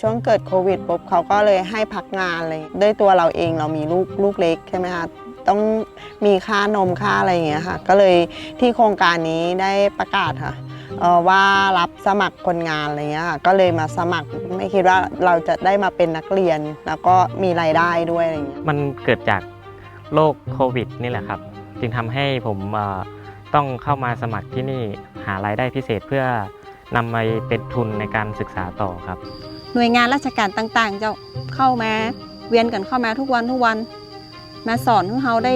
ช่วงเกิดโควิดปุ๊บเขาก็เลยให้พักงานเลยด้วยตัวเราเองเรามีลูกเล็กใช่ไหมคะต้องมีค่านมค่าอะไรอย่างเงี้ยค่ะก็เลยที่โครงการนี้ได้ประกาศค่ะว่ารับสมัครคนงานอะไรเงี้ยค่ะก็เลยมาสมัครไม่คิดว่าเราจะได้มาเป็นนักเรียนแล้วก็มีรายได้ด้วยอะไรเงี้ยมันเกิดจากโรคโควิดนี่แหละครับจึงทำให้ผมต้องเข้ามาสมัครที่นี่หารายได้พิเศษเพื่อนำมาเป็นทุนในการศึกษาต่อครับหน่วยงานราชการต่างๆเจ้าเข้ามาเวียนกันเข้ามาทุกวันมาสอนให้เราได้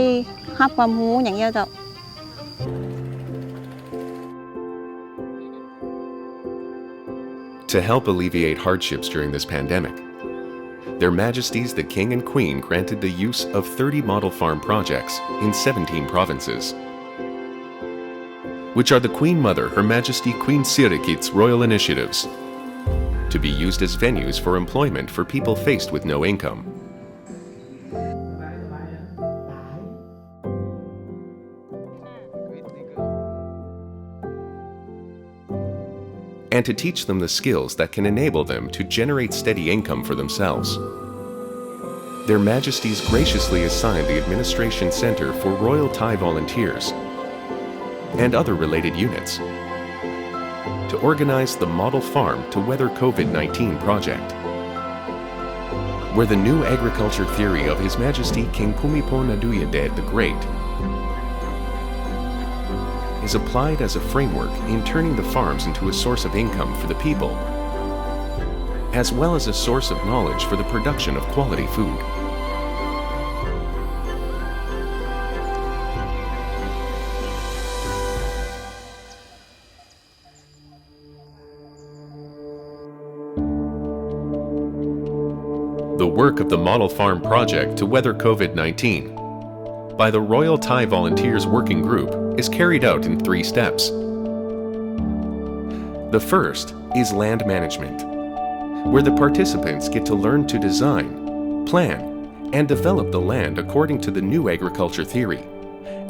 รับความรู้อย่างเงี้ยเจ้าTo help alleviate hardships during this pandemic, Their Majesties the King and Queen granted the use of 30 model farm projects in 17 provinces, which are the Queen Mother, Her Majesty Queen Sirikit's royal initiatives, to be used as venues for employment for people faced with no income. And to teach them the skills that can enable them to generate steady income for themselves. Their Majesties graciously assigned the Administration Center for Royal Thai Volunteers and other related units to organize the Model Farm to Weather COVID-19 project, where the new agriculture theory of His Majesty King Bhumibol Adulyadej the Great is applied as a framework in turning the farms into a source of income for the people, as well as a source of knowledge for the production of quality food. The work of the Model Farm Project to weather COVID-19 by the Royal Thai Volunteers Working Group is carried out in 3 steps. The first is land management, where the participants get to learn to design, plan, and develop the land according to the new agriculture theory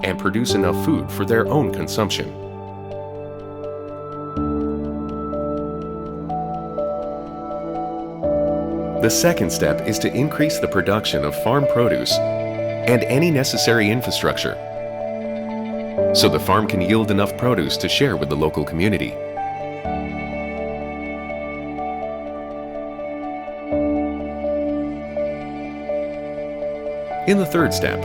and produce enough food for their own consumption. The second step is to increase the production of farm produce and any necessary infrastructure, so the farm can yield enough produce to share with the local community. In the third step,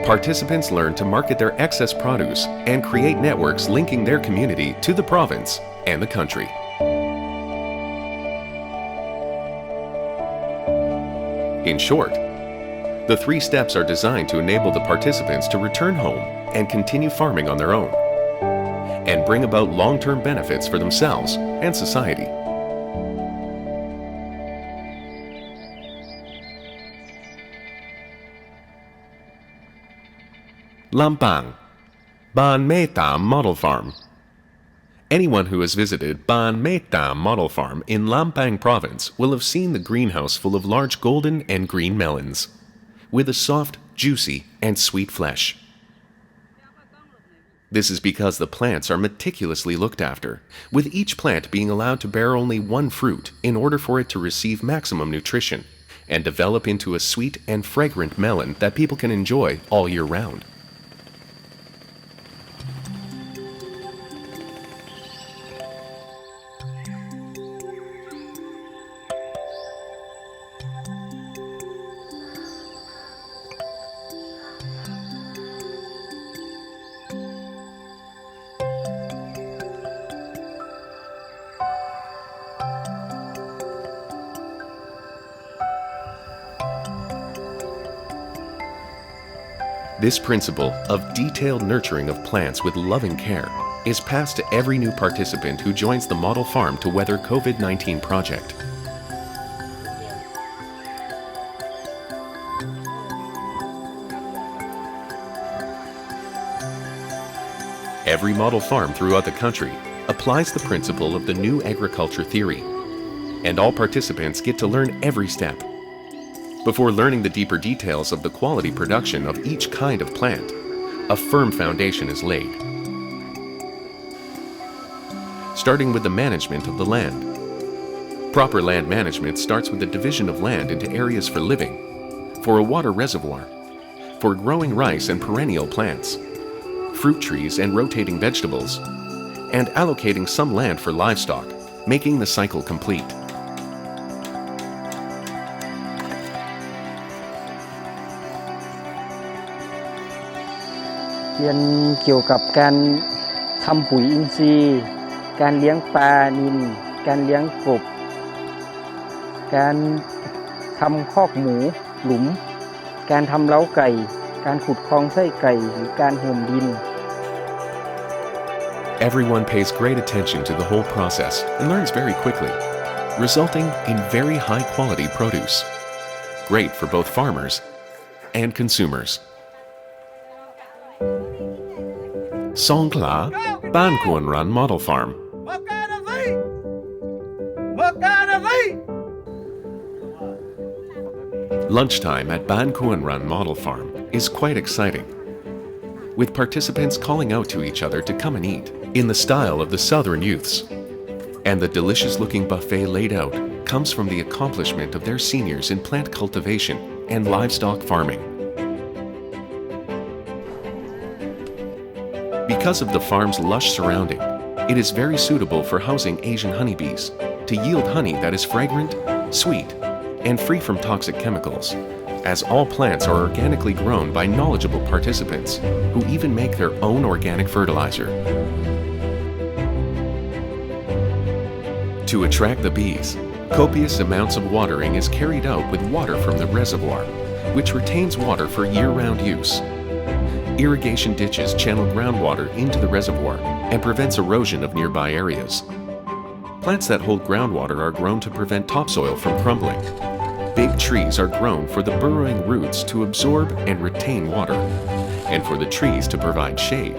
participants learn to market their excess produce and create networks linking their community to the province and the country. In short, the 3 steps are designed to enable the participants to return home and continue farming on their own, and bring about long-term benefits for themselves and society. Lampang, Ban Mae Tam Model Farm. Anyone who has visited Ban Mae Tam Model Farm in Lampang Province will have seen the greenhouse full of large golden and green melons, with a soft, juicy, and sweet flesh. This is because the plants are meticulously looked after, with each plant being allowed to bear only 1 fruit in order for it to receive maximum nutrition and develop into a sweet and fragrant melon that people can enjoy all year round. This principle of detailed nurturing of plants with loving care is passed to every new participant who joins the Model Farm to Weather COVID-19 project. Every model farm throughout the country applies the principle of the new agriculture theory, and all participants get to learn every step. Before learning the deeper details of the quality production of each kind of plant, a firm foundation is laid. Starting with the management of the land, Proper land management starts with the division of land into areas for living, for a water reservoir, for growing rice and perennial plants, fruit trees and rotating vegetables, and allocating some land for livestock, making the cycle complete. เรียนเกี่ยวกับการทำปุ๋ยอินทรีย์ การเลี้ยงปลานิลการเลี้ยงกบ การทำคอกหมูหลุม การทำเล้าไก่ การขุดคลองไส้ไก่หรือการห่มดิน Everyone pays great attention to the whole process and learns very quickly, resulting in very high-quality produce, great for both farmers and consumers. Songkhla Ban Kuan Ran Model Farm. Lunchtime at Ban Kuan Ran Model Farm is quite exciting, with participants calling out to each other to come and eat in the style of the Southern youths. And the delicious-looking buffet laid out comes from the accomplishment of their seniors in plant cultivation and livestock farming. Because of the farm's lush surrounding, it is very suitable for housing Asian honeybees to yield honey that is fragrant, sweet, and free from toxic chemicals, as all plants are organically grown by knowledgeable participants who even make their own organic fertilizer. To attract the bees, copious amounts of watering is carried out with water from the reservoir, which retains water for year-round use. Irrigation ditches channel groundwater into the reservoir and prevents erosion of nearby areas. Plants that hold groundwater are grown to prevent topsoil from crumbling. Big trees are grown for the burrowing roots to absorb and retain water, and for the trees to provide shade.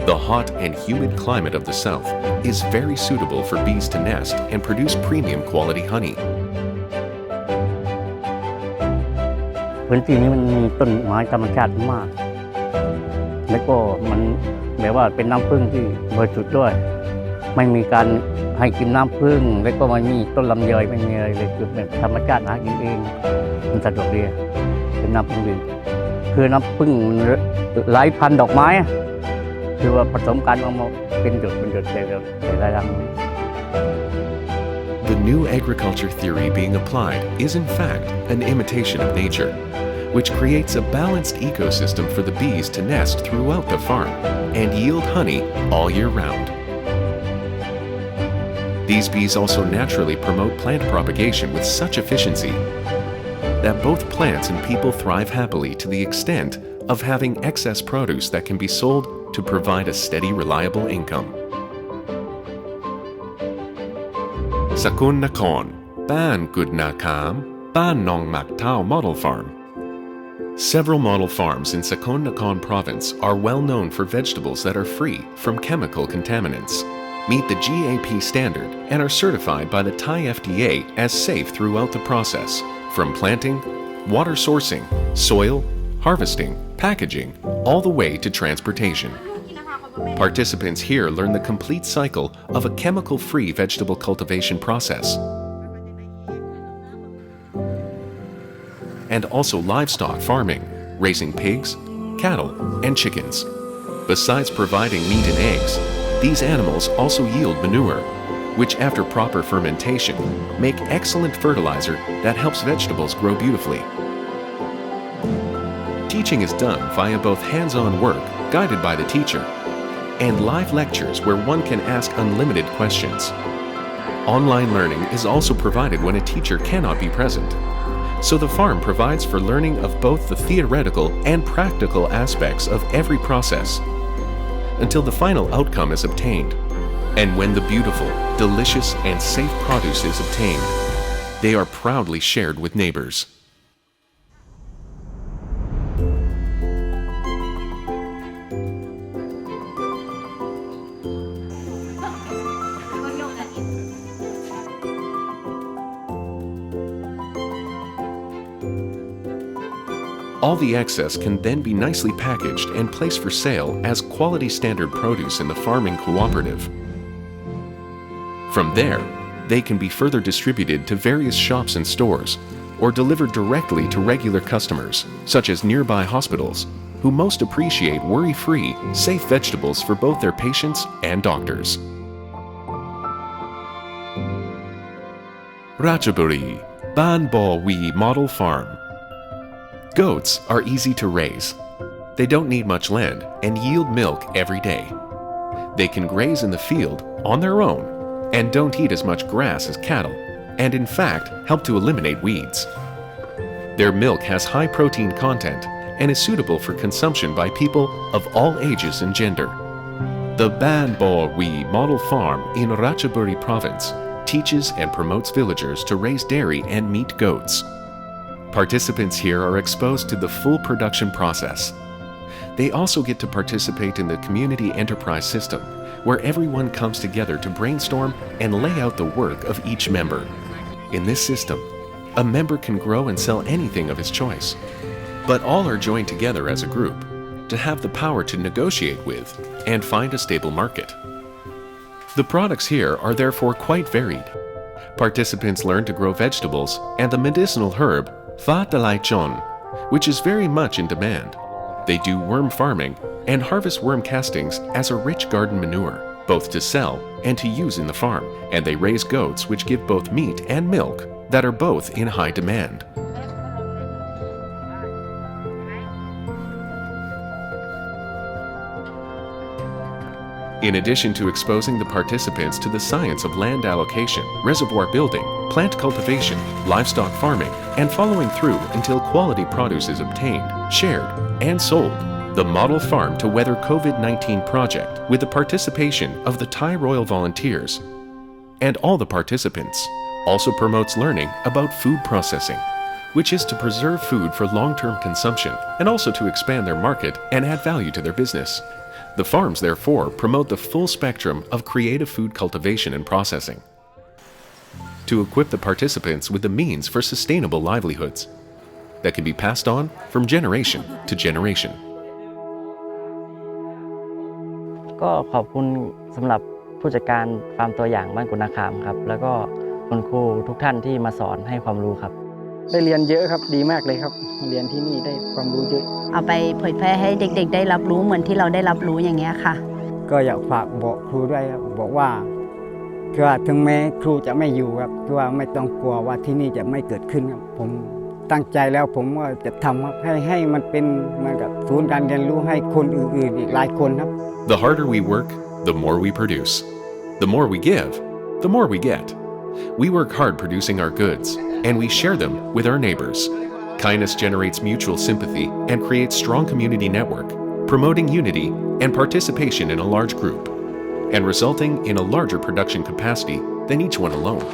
The hot and humid climate of the south is very suitable for bees to nest and produce premium quality honey. พื้นที่นี้มันมีต้นไม้ธรรมชาติมาก แล้วก็มันแบบว่าเป็นน้ำผึ้งที่บริสุทธิ์ด้วย ไม่มีการให้กินน้ำผึ้งแล้วก็ไม่มีต้นลำไยไม่มีอะไรเลยคือแบบธรรมชาติหากินเองมันสะดวกดีเป็นน้ำผึ้งดีคือน้ำผึ้งหลายพันดอกไม้คือว่าผสมกันออกมาเป็นหยดแต่ละรัง The new agriculture theory being applied is in fact an imitation of nature, which creates a balanced ecosystem for the bees to nest throughout the farm and yield honey all year round. These bees also naturally promote plant propagation with such efficiency that both plants and people thrive happily to the extent of having excess produce that can be sold to provide a steady, reliable income. Sakun Nakhon, Ban Gud Nakam, Ban Nong Mak Tao Model Farm. Several model farms in Sakon Nakhon province are well known for vegetables that are free from chemical contaminants, meet the GAP standard, and are certified by the Thai FDA as safe throughout the process, from planting, water sourcing, soil, harvesting, packaging, all the way to transportation. Participants here learn the complete cycle of a chemical-free vegetable cultivation process, and also livestock farming, raising pigs, cattle, and chickens. Besides providing meat and eggs, these animals also yield manure, which after proper fermentation make excellent fertilizer that helps vegetables grow beautifully. Teaching is done via both hands-on work, guided by the teacher, and live lectures where one can ask unlimited questions. Online learning is also provided when a teacher cannot be present. So the farm provides for learning of both the theoretical and practical aspects of every process until the final outcome is obtained. And when the beautiful, delicious, and safe produce is obtained, they are proudly shared with neighbors. All the excess can then be nicely packaged and placed for sale as quality standard produce in the farming cooperative. From there, They can be further distributed to various shops and stores, or delivered directly to regular customers, such as nearby hospitals, who most appreciate worry-free, safe vegetables for both their patients and doctors. Ratchaburi, Ban Bo Wee Model Farm. Goats are easy to raise. They don't need much land and yield milk every day. They can graze in the field on their own and don't eat as much grass as cattle, and in fact help to eliminate weeds. Their milk has high protein content and is suitable for consumption by people of all ages and gender. The Ban Bo Wee Model Farm in Ratchaburi Province teaches and promotes villagers to raise dairy and meat goats. Participants here are exposed to the full production process. They also get to participate in the community enterprise system, where everyone comes together to brainstorm and lay out the work of each member. In this system, a member can grow and sell anything of his choice, but all are joined together as a group to have the power to negotiate with and find a stable market. The products here are therefore quite varied. Participants learn to grow vegetables and the medicinal herb Fa de Lai Chon, which is very much in demand. They do worm farming and harvest worm castings as a rich garden manure, both to sell and to use in the farm, and they raise goats which give both meat and milk that are both in high demand. In addition to exposing the participants to the science of land allocation, reservoir building, plant cultivation, livestock farming, and following through until quality produce is obtained, shared, and sold, the Model Farm to Weather COVID-19 project, with the participation of the Thai Royal Volunteers and all the participants, also promotes learning about food processing, which is to preserve food for long-term consumption and also to expand their market and add value to their business. The farms, therefore, promote the full spectrum of creative food cultivation and processing to equip the participants with the means for sustainable livelihoods that can be passed on from generation to generation. ก็ขอบคุณสำหรับผู้จัดการฟาร์มตัวอย่างบ้านกุณาคามครับแล้วก็คุณครูทุกท่านที่มาสอนให้ความรู้ครับ ได้เรียนเยอะครับดีมากเลยครับเรียนที่นี่ได้ความรู้เยอะ เอาไปเผยแพร่ให้เด็กๆได้รับรู้เหมือนที่เราได้รับรู้อย่างเงี้ยค่ะ ก็อยากฝากบอกครูด้วยครับบอกว่าคือว่าถึงแม้ครูจะไม่อยู่ครับคือว่าไม่ต้องกลัวว่าที่นี่จะไม่เกิดขึ้นครับผมตั้งใจแล้วผมก็จะทำครับให้มันเป็นเหมือนกับศูนย์การเรียนรู้ให้คนอื่นๆอีกหลายคนครับ The harder we work, the more we produce. The more we give, the more we get. We work hard producing our goods, and we share them with our neighbors. Kindness generates mutual sympathy and creates strong community network, promoting unity and participation in a large group, and resulting in a larger production capacity than each one alone.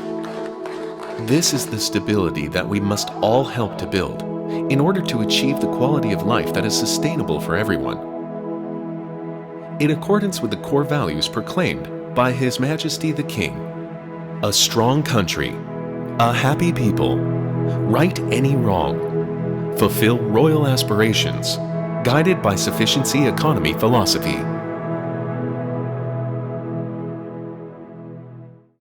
This is the stability that we must all help to build in order to achieve the quality of life that is sustainable for everyone. In accordance with the core values proclaimed by His Majesty the King, a strong country, a happy people, right any wrong, fulfill royal aspirations, guided by sufficiency economy philosophy.